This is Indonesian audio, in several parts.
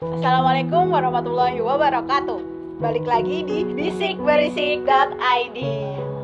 Assalamualaikum warahmatullahi wabarakatuh. Balik lagi di bisikberisik.id.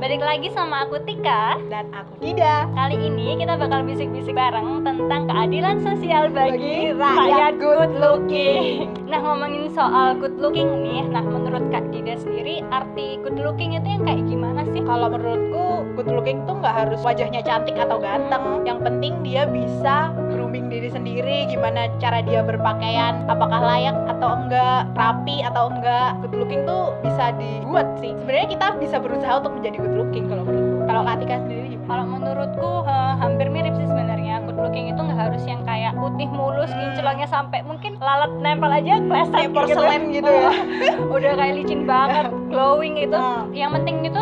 Balik lagi sama aku Tika. Dan aku Dida. Kali ini kita bakal bisik-bisik bareng tentang keadilan sosial bagi rakyat good looking. Nah, ngomongin soal good looking nih, nah menurut Kak Dida sendiri arti good looking itu yang kayak gimana sih? Kalau menurutku good looking tuh nggak harus wajahnya cantik atau ganteng. Yang penting dia bisa grooming diri sendiri, gimana cara dia berpakaian, apakah layak atau enggak, rapi atau enggak. Good looking tuh bisa dibuat sih. Sebenarnya kita bisa berusaha untuk menjadi good looking kalau menurutku. Kalau Kak Tika sendiri gimana? Kalau menurutku hampir mirip sih sebenarnya. Good looking itu nggak harus yang kayak putih mulus, kinclongnya sampai mungkin lalat nempel aja kleset Kayak porselen gitu ya. Udah kayak licin banget, glowing itu. Yang penting itu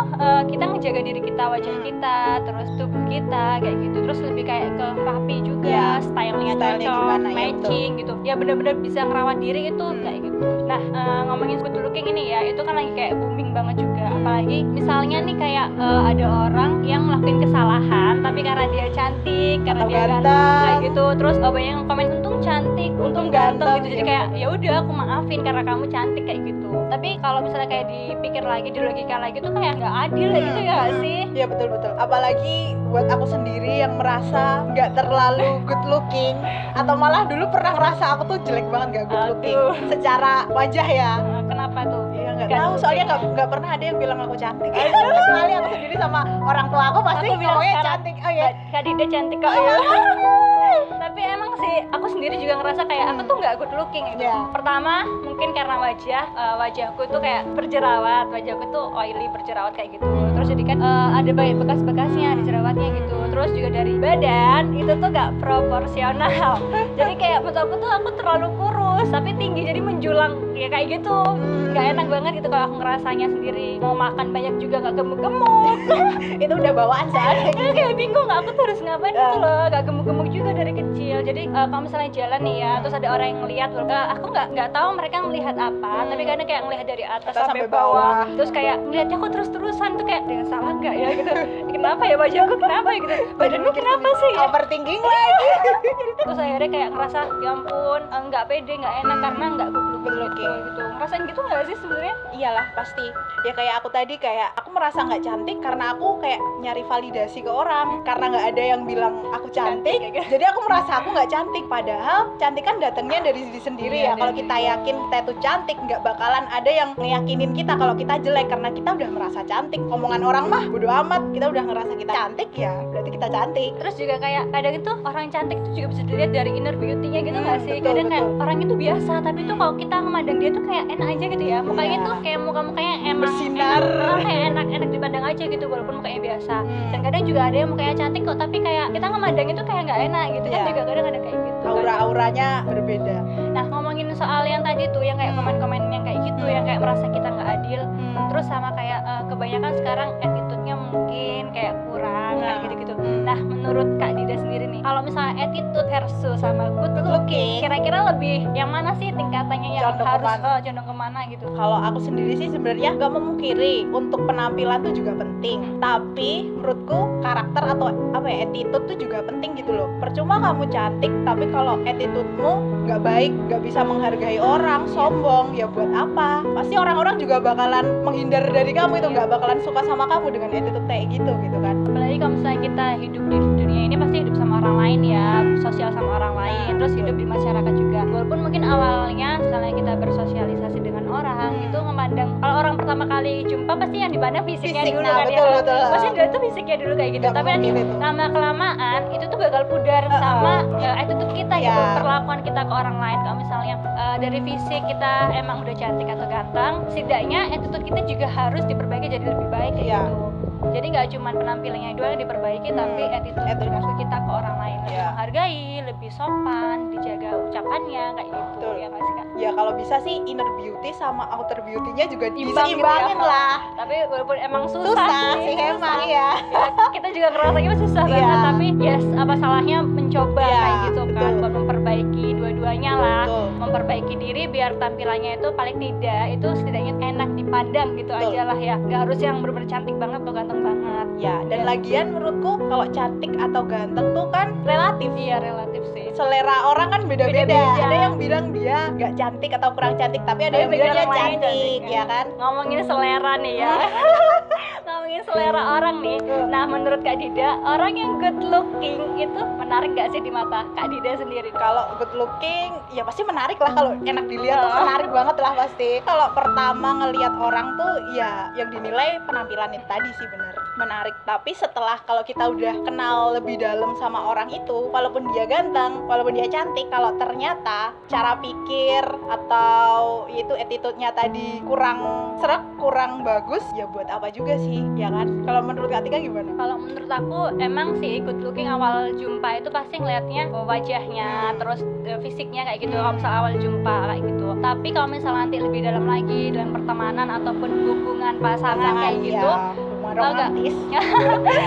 kita ngejaga diri kita, wajah kita, terus tubuh kita kayak gitu. Terus lebih kayak ke rapi juga, stylenya cocok, gimana, matching gitu. Ya benar-benar bisa ngerawat diri itu kayak gitu. Nah, ngomongin good looking ini ya, itu kan lagi kayak booming banget juga. Apalagi misalnya nih kayak ada orang yang ngelakuin kesalahan tapi karena dia cantik, karena atau dia ganteng kayak gitu, terus banyak yang komen untung cantik, untung ganteng gitu. Jadi ya. kayak ya udah aku maafin karena kamu cantik kayak gitu. Tapi kalau misalnya kayak dipikir lagi, di logika lagi tuh kayak nggak adil gitu ya nggak sih? Iya betul-betul. Apalagi buat aku sendiri yang merasa nggak terlalu good looking, atau malah dulu pernah ngerasa aku tuh jelek banget nggak good looking secara wajah ya. Kenapa tuh? Iya nggak tahu, soalnya nggak pernah ada yang bilang aku cantik. Kecuali aku sendiri sama orang tua aku pasti Aku bilang ngomongnya sekarang, cantik. Oh ya. Kak Dida cantik kok ya. Tapi emang sih aku sendiri juga ngerasa kayak aku tuh nggak good looking gitu. Yeah. Pertama mungkin karena wajahku tuh kayak berjerawat, wajahku tuh oily berjerawat kayak gitu. Terus jadi kan ada banyak bekas-bekasnya di jerawatnya gitu. Terus juga dari badan itu tuh nggak proporsional. Jadi kayak menurut aku tuh aku terlalu kurus tapi tinggi, jadi menjulang ya kayak gitu. Nggak enak banget gitu kalau aku ngerasanya sendiri. Mau makan banyak juga nggak gemuk-gemuk. Itu udah bawaan soalnya. Kayak bingung aku tuh harus ngapain gitu loh, gak gemuk-gemuk juga dari kecil. Jadi kalau misalnya jalan nih ya, terus ada orang yang ngelihat, aku nggak tahu mereka melihat apa, tapi kadang kayak ngelihat dari atas sampai bawah, terus kayak ngelihatnya kok terus-terusan tuh kayak dengan salah nggak ya gitu. Kenapa ya wajahku, kenapa ya gitu, badanku kenapa sih ya? Overthinking lagi. Terus akhirnya kayak ngerasa ya ampun, nggak pede, nggak enak karena nggak good looking gitu. Ngerasain gitu nggak sih sebenarnya? Iyalah pasti. Ya kayak aku tadi, kayak aku merasa nggak cantik karena aku kayak nyari validasi ke orang, karena nggak ada yang bilang aku cantik, jadi aku merasa aku nggak cantik. Padahal cantik kan datangnya dari diri sendiri ya. Kalau kita yakin kita itu cantik, nggak bakalan ada yang ngeyakinin kita kalau kita jelek, karena kita udah merasa cantik. Omongan orang mah bodo amat, kita udah ngerasa kita cantik ya berarti kita cantik. Terus juga kayak kadang itu orang cantik itu juga bisa dilihat dari inner beauty-nya gitu nggak sih? Betul, Kadang kayak betul. orang itu biasa, tapi tuh kalau kita memandang dia tuh kayak enak aja gitu ya. Mukanya tuh kayak muka-mukanya emang bersinar, kayak enak dipandang aja gitu walaupun mukanya biasa. Dan kadang juga ada yang mukanya cantik kok, tapi kayak kita memandang itu kayak nggak enak gitu kan, juga kadang ada kayak gitu. Aura-auranya berbeda. Nah, ngomongin soal yang tadi tuh yang kayak komen-komen yang kayak gitu, yang kayak merasa kita nggak adil. Terus sama kayak kebanyakan sekarang attitude-nya mungkin kayak kurang kayak gitu-gitu. Nah, menurut Kak Dida sendiri nih, kalau misalnya attitude versus sama good looking, kira-kira lebih yang mana sih tingkatannya yang condong kemana gitu? Kalau aku sendiri sih sebenarnya nggak memungkiri untuk penampilan tuh juga penting, tapi menurutku karakter atau attitude tuh juga penting gitu loh. Percuma kamu cantik tapi kalau attitude-mu nggak baik, nggak bisa menghargai orang, sombong, ya buat apa? Pasti orang-orang juga bakalan menghindar dari kamu, itu nggak bakalan suka sama kamu dengan attitude kayak gitu kan. Apalagi kalau misalnya kita hidup di dunia ini pasti hidup sama orang lain ya, sosial sama orang lain, terus hidup di masyarakat juga. Walaupun mungkin awalnya misalnya kita bersosialisasi dengan orang, itu memandang, kalau orang pertama kali jumpa pasti yang dipandang fisiknya dulu kan ya. Pasti dia tuh fisiknya dulu kayak gitu. Tapi nanti lama-kelamaan itu tuh bakal pudar sama attitude kita gitu, perlakuan kita ke orang lain. Kalau misalnya dari fisik kita emang udah cantik atau ganteng, setidaknya attitude kita juga harus diperbaiki jadi lebih baik kayak gitu. Jadi nggak cuma penampilannya doang yang diperbaiki, tapi attitude perilaku kita ke orang lain lebih menghargai, lebih sopan, dijaga ucapannya kayak gitu. Ya nggak sih Kak? Ya kalau bisa sih inner beauty sama outer beauty-nya juga Imbang diseimbangin gitu ya. lah. Tapi walaupun emang susah sih emang ya. Kita juga ngerasanya susah banget, tapi yes, apa salahnya mencoba kayak gitu kan, buat memperbaiki dua-duanya lah. Memperbaiki diri biar tampilannya itu paling tidak itu setidaknya enak dipandang gitu aja lah ya. Gak harus yang bener-bener cantik banget atau ganteng banget ya. Dan lagian menurutku kalau cantik atau ganteng tuh kan relatif. Iya, relatif sih. Selera orang kan beda-beda. Ada yang bilang dia nggak cantik atau kurang cantik, tapi ada yang bilang dia cantik, ya kan? Ngomongin selera nih ya. Ngomongin selera orang nih. Nah, menurut Kak Dida, orang yang good looking itu menarik gak sih di mata Kak Dida sendiri? Kalau good looking ya pasti menarik lah, kalau enak dilihat tuh menarik banget lah pasti. Kalau pertama ngelihat orang tuh ya yang dinilai penampilan itu tadi sih, bener menarik. Tapi setelah kalau kita udah kenal lebih dalam sama orang itu, walaupun dia ganteng, walaupun dia cantik, kalau ternyata cara pikir atau itu attitude-nya tadi kurang serak, kurang bagus, ya buat apa juga sih, ya kan? Kalau menurut Kak Tika gimana? Kalau menurut aku emang sih good looking awal jumpa itu pasti ngelihatnya wajahnya, terus fisiknya kayak gitu kalau misalnya awal jumpa kayak gitu. Tapi kalau misalnya nanti lebih dalam lagi dalam pertemanan ataupun hubungan pasangan kayak gitu, romantis.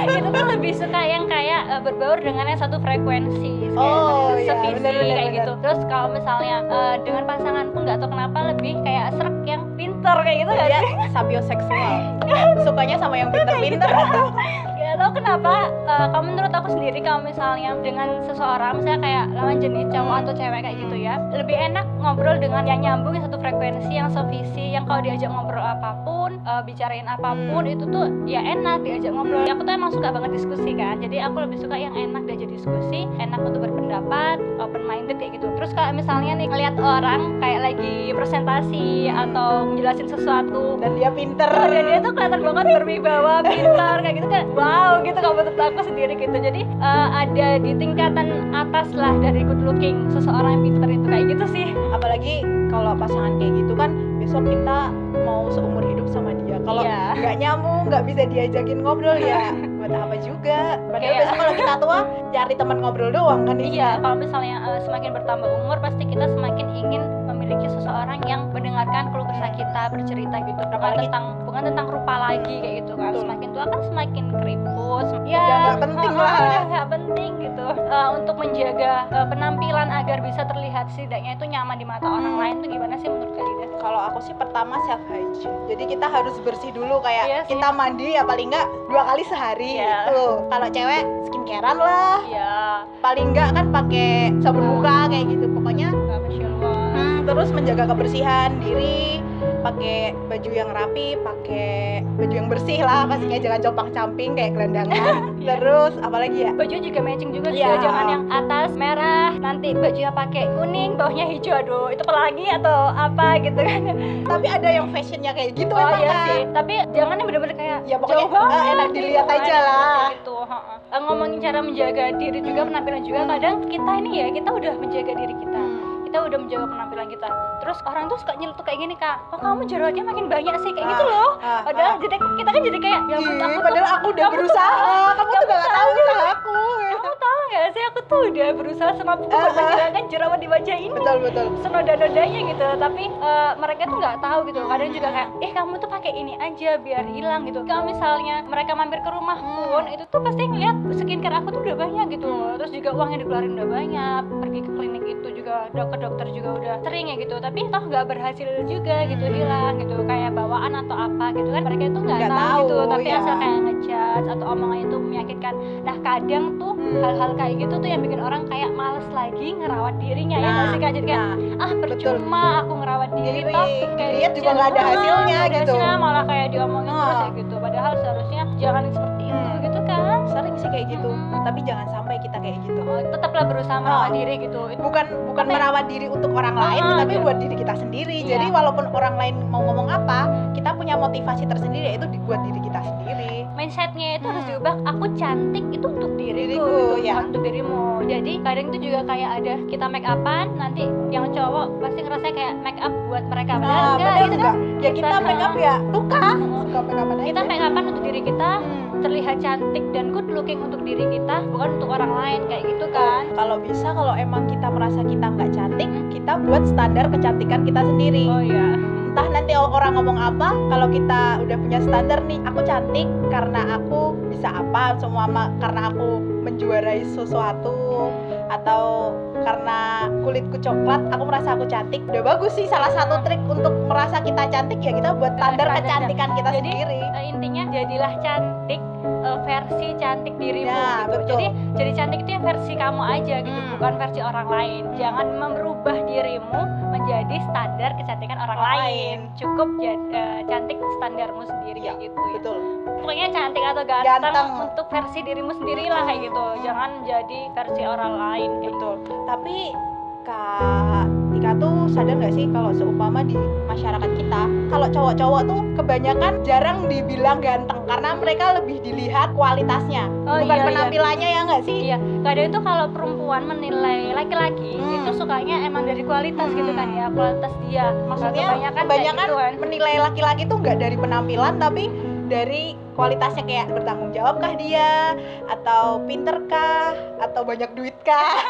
itu tuh lebih suka yang kayak berbaur dengan yang satu frekuensi, sevisi kayak gitu. Terus kalau misalnya dengan pasanganku nggak tahu kenapa lebih kayak serak yang pinter kayak gitu kan? Dia sapioseksual, sukanya sama yang pinter-pinter. Gak tau kenapa. Kalau menurut aku sendiri, kalau misalnya dengan seseorang, misalnya kayak lawan jenis cowok atau cewek kayak gitu ya, lebih enak ngobrol dengan yang nyambung, yang satu frekuensi, yang sevisi, yang kalau diajak ngobrol apapun, bicarain apapun itu tuh ya enak diajak ngobrol. Aku tuh emang suka banget diskusi kan, jadi aku lebih suka yang enak diajak diskusi, enak untuk berpendapat, open minded kayak gitu. Terus kalau misalnya nih ngeliat orang kayak lagi presentasi atau menjelasin sesuatu dan dia pinter, dan dia tuh kelihatan banget berwibawa, pintar kayak gitu kan, wow gitu kalau menurut aku sendiri gitu. Jadi ada di tingkatan atas lah dari good looking seseorang yang pintar itu kayak gitu sih. Apalagi kalau pasangan kayak gitu kan, besok kita mau seumur hidup sama dia. Kalau nggak nyambung, nggak bisa diajakin ngobrol ya buat apa juga. Padahal besok kalau kita tua cari teman ngobrol doang kan. Iya, kalau misalnya semakin bertambah umur pasti kita semakin ingin memiliki seseorang yang mendengarkan keluh kesah kita, bercerita gitu. Bukan tentang rupa lagi kayak gitu kan. Betul. Semakin tua kan semakin keriput. Ya nggak penting lah. Nggak penting gitu. Untuk menjaga penampilan agar bisa terlihat setidaknya itu nyaman di mata orang lain tuh gimana sih menurut Kak Dida? Kalau aku sih pertama self hygiene. Jadi kita harus bersih dulu, kayak kita Iya mandi ya paling nggak 2 kali sehari gitu. Kalau cewek skincarean lah. Iya. Paling nggak kan pakai sabun muka kayak gitu. Pokoknya terus menjaga kebersihan diri, pakai baju yang rapi, pakai baju yang bersih lah pastinya, jangan compang-camping kayak gelandangan. Terus apalagi ya? Baju juga matching juga, Iya. jangan yang atas merah, nanti bajunya pakai kuning, bawahnya hijau. Aduh, itu pelangi atau apa gitu kan. Tapi ada yang fashionnya kayak gitu Oh emang iya kan? sih, tapi jangan yang bener-bener kayak Ya pokoknya jauh banget enak dilihat gitu, aja lah. gitu. Ngomongin cara menjaga diri juga, penampilan juga, kadang kita ini ya, kita udah menjaga diri kita udah menjaga penampilan kita, terus orang tuh suka nyeletuk kayak gini, Kak, kok kamu jerawatnya makin banyak sih kayak gitu loh. Padahal jadi kita kan jadi kayak ya ampun, padahal aku udah berusaha, kamu tuh gak tahu usaha aku. Kamu tahu nggak sih, aku tuh udah berusaha semampu buat menghilangkan jerawat di wajah ini, Betul. senoda-nodanya gitu. Tapi mereka tuh nggak tahu gitu. Kadang juga kayak, kamu tuh pakai ini aja biar hilang gitu. Kalau misalnya mereka mampir ke rumah pun, itu tuh pasti ngeliat skincare aku tuh udah banyak gitu. Terus juga uang yang dikeluarin udah banyak, pergi ke klinik itu juga dokter juga udah sering ya gitu. Tapi toh nggak berhasil juga gitu, hilang gitu, kayak bawaan atau apa gitu kan. Mereka itu nggak tahu gitu, tapi asal kayak ngejudge atau omongan itu menyakitkan. Nah kadang tuh hal-hal kayak gitu tuh yang bikin orang kayak males lagi ngerawat dirinya, ya nggak sih Kak? Jadi kayak percuma aku ngerawat diri, toh kayak dilihat juga nggak ada hasilnya gitu, malah kayak diomongin terus ya gitu. Padahal seharusnya jangan seperti itu gitu kan. Sering sih kayak gitu, tapi jangan sampai kita kayak gitu. Tetaplah berusaha merawat diri gitu. Bukan merawat diri untuk orang lain, tapi buat diri kita sendiri. Jadi walaupun orang lain mau ngomong apa, kita punya motivasi tersendiri, yaitu buat diri kita sendiri. Mindsetnya itu harus diubah. Aku cantik itu untuk diriku gitu, ya. bukan untuk dirimu. Jadi kadang itu juga kayak ada kita make upan, nanti yang cowok pasti ngerasa kayak make up buat mereka. Padahal enggak gitu kan. Ya kita make up ya suka make upan aja. Kita make upan untuk diri kita, terlihat cantik dan good looking untuk diri kita, bukan untuk orang lain kayak gitu kan. Kalau bisa, kalau emang kita merasa kita nggak cantik, kita buat standar kecantikan kita sendiri. Oh iya. Entah nanti orang ngomong apa, kalau kita udah punya standar nih, aku cantik karena aku bisa apa, semua karena aku menjuarai sesuatu, atau karena kulitku coklat, aku merasa aku cantik. Udah bagus sih, salah satu trik untuk merasa kita cantik ya kita buat standar kecantikan kita Jadi, sendiri. Intinya jadilah cantik versi cantik dirimu Ya, gitu. betul. Jadi cantik itu yang versi kamu aja gitu, bukan versi orang lain. Jangan merubah dirimu menjadi standar kecantikan orang lain. Cukup cantik standarmu sendiri Ya, gitu ya. betul. Pokoknya cantik atau ganteng untuk versi dirimu sendiri lah kayak gitu. Jangan jadi versi orang lain kayak gitu. Betul. Tapi Kak Tika tuh sadar nggak sih kalau seumpama di masyarakat kita, kalau cowok-cowok tuh kebanyakan jarang dibilang ganteng karena mereka lebih dilihat kualitasnya, bukan iya. penampilannya, ya nggak sih? Iya, kadang itu kalau perempuan menilai laki-laki itu sukanya emang dari kualitas gitu kan ya, kualitas dia. Maksudnya kebanyakan kebanyakan gitu kan. menilai laki-laki tuh nggak dari penampilan tapi dari kualitasnya, kayak bertanggung jawabkah dia, atau pinterkah, atau banyak duitkah.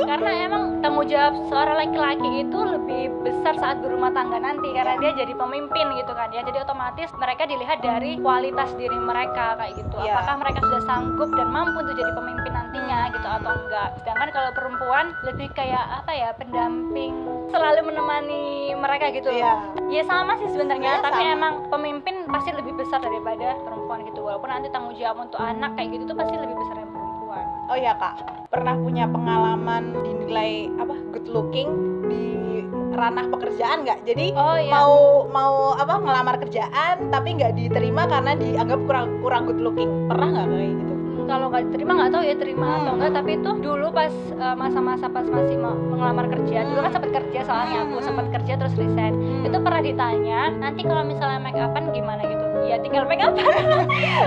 Karena emang tanggung jawab seorang laki-laki itu lebih besar saat berumah tangga nanti, karena dia jadi pemimpin gitu kan ya. Jadi otomatis mereka dilihat dari kualitas diri mereka kayak gitu. Iya. Apakah mereka sudah sanggup dan mampu untuk jadi pemimpin nantinya gitu atau enggak. Sedangkan kalau perempuan lebih kayak apa ya, pendamping, selalu menemani mereka gitu. Iya. Ya sama sih sebenarnya, Iya, tapi sama. emang pemimpin pasti lebih besar daripada perempuan gitu. Walaupun nanti tanggung jawab untuk anak kayak gitu tuh pasti lebih besar dari perempuan. Oh iya Kak, pernah punya pengalaman dinilai good looking di ranah pekerjaan nggak? Jadi Oh iya. mau ngelamar kerjaan tapi nggak diterima karena dianggap kurang good looking. Pernah nggak kayak gitu? Kalau nggak diterima nggak tahu ya terima atau enggak, tapi itu dulu pas masa-masa pas masih mau ngelamar kerja, dulu kan sempat kerja, soalnya aku sempat kerja terus resign. Itu pernah ditanya, nanti kalau misalnya make upan gimana gitu, ya tinggal make upan.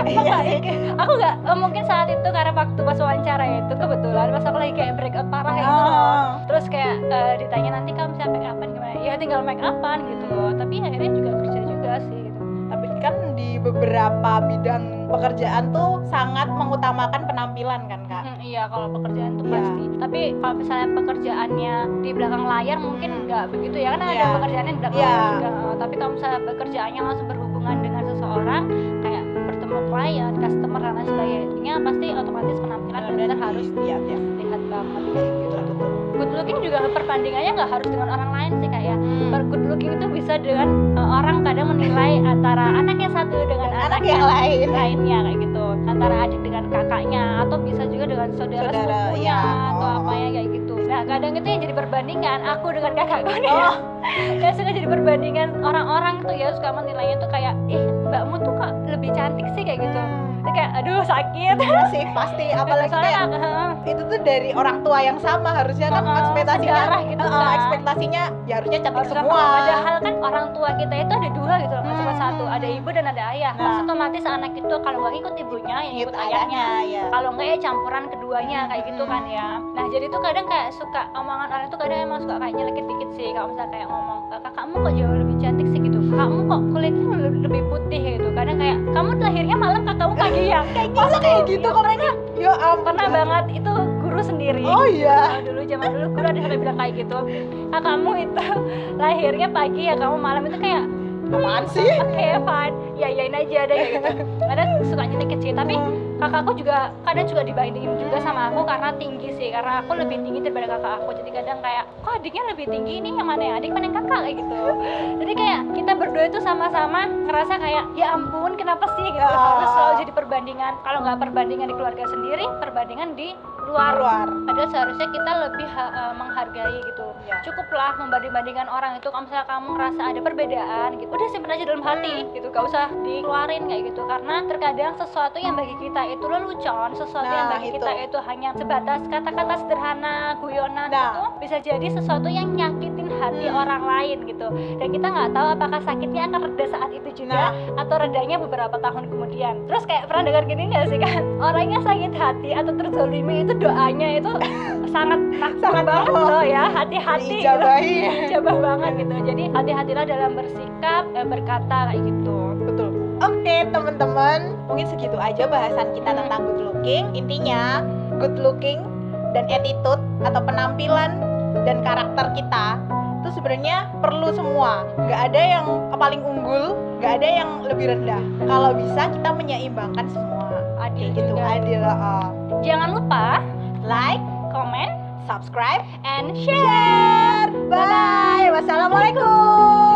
Iya sih. Aku nggak mungkin saat itu karena waktu pas wawancara itu kebetulan pas aku lagi kayak break up parah gitu loh. Terus kayak ditanya nanti kalau misalnya make upan gimana, ya tinggal make upan gitu loh. Tapi akhirnya juga kerja juga sih gitu. Tapi kan di beberapa bidang pekerjaan tuh sangat mengutamakan penampilan kan Kak? Iya, kalau pekerjaan tuh Iya. pasti. Tapi kalau misalnya pekerjaannya di belakang layar mungkin nggak begitu ya, karena Iya. ada pekerjaan yang di belakang Iya. layar juga. Tapi kalau misalnya pekerjaannya langsung berhubungan dengan seseorang, kayak bertemu klien, customer dan lain sebagainya, pasti otomatis penampilan benar-benar harus lihat ya. lihat banget kayak gitu. Betul. Good looking juga perbandingannya nggak harus dengan orang lain sih, kayak good looking itu bisa dengan orang kadang menilai antara anak yang satu dengan anak yang lain. lainnya kayak gitu, antara adik dengan kakaknya, atau bisa juga dengan saudara sepupunya ya. atau apanya kayak gitu. Nah kadang itu yang jadi perbandingan aku dengan kakakku nih. Kayak suka jadi perbandingan, orang-orang tuh ya suka menilainya tuh kayak mbakmu tuh kok lebih cantik sih kayak gitu. Itu kayak aduh sakit. Iya sih pasti, apalagi Soalnya kayak itu tuh dari orang tua yang sama, harusnya kan ekspektasinya sejarah gitu kan. ekspektasinya ya harusnya cantik Harusnya semua. padahal kan orang tua kita itu ada dua gitu loh, nggak cuma satu, ada ibu dan ada ayah. Nah. Terus otomatis anak itu kalau nggak ngikut ibunya ya ngikut ayahnya. Ya. Kalau nggak ya campuran keduanya kayak gitu kan ya. Nah jadi tuh kadang kayak suka omongan orang tuh kadang emang suka kayak nyelekit dikit sih. Kalau misalnya kayak ngomong, kakakmu kok jauh lebih cantik sih gitu, kakakmu kok kulitnya lebih putih gitu. Kadang kayak kamu lahirnya malam, kakakmu pagi ya. Kayak gitu. Masa kayak gitu kok mereka? Ya ampun. Pernah banget, itu guru sendiri. Oh iya. Dulu zaman dulu guru ada sampai bilang kayak gitu, kakakmu itu lahirnya pagi ya, kamu malam. Itu kayak Apaan sih? kayak fun, ya yain aja deh kayak gitu. Kadang suka nyelekit sih, tapi kakakku juga kadang juga dibandingin juga sama aku karena tinggi sih, karena aku lebih tinggi daripada kakak aku. Jadi kadang kayak kok adiknya lebih tinggi, ini yang mana ya, adik mana yang kakak kayak gitu. Jadi kayak kita berdua itu sama-sama ngerasa kayak ya ampun kenapa sih gitu, harus selalu jadi perbandingan. Kalau nggak perbandingan di keluarga sendiri, perbandingan di luar. Padahal seharusnya kita lebih menghargai gitu. Ya. Cukuplah membanding-bandingkan orang itu. Kalau misalnya kamu ngerasa ada perbedaan gitu, udah simpen aja dalam hati gitu, gak usah dikeluarin kayak gitu. Karena terkadang sesuatu yang bagi kita itu lelucon, sesuatu yang bagi kita itu hanya sebatas kata-kata sederhana, guyonan, itu bisa jadi sesuatu yang nyakitin hati orang lain gitu. Dan kita nggak tahu apakah sakitnya akan reda saat itu juga atau redanya beberapa tahun kemudian. Terus kayak pernah dengar gini nggak sih kan, orangnya sakit hati atau terzolimi itu doanya itu sangat banget loh ya, hati-hati Diijabahi. ijabah banget gitu. Jadi hati-hatilah dalam bersikap, berkata kayak gitu. Betul. Oke teman-teman, mungkin segitu aja bahasan kita tentang good looking. Intinya good looking dan attitude atau penampilan dan karakter kita itu sebenarnya perlu semua. Nggak ada yang paling unggul, nggak ada yang lebih rendah. Kalau bisa kita menyeimbangkan semua. Adil Gitu, juga. adil. Jangan lupa Like, comment subscribe, and share. Bye. Wassalamualaikum.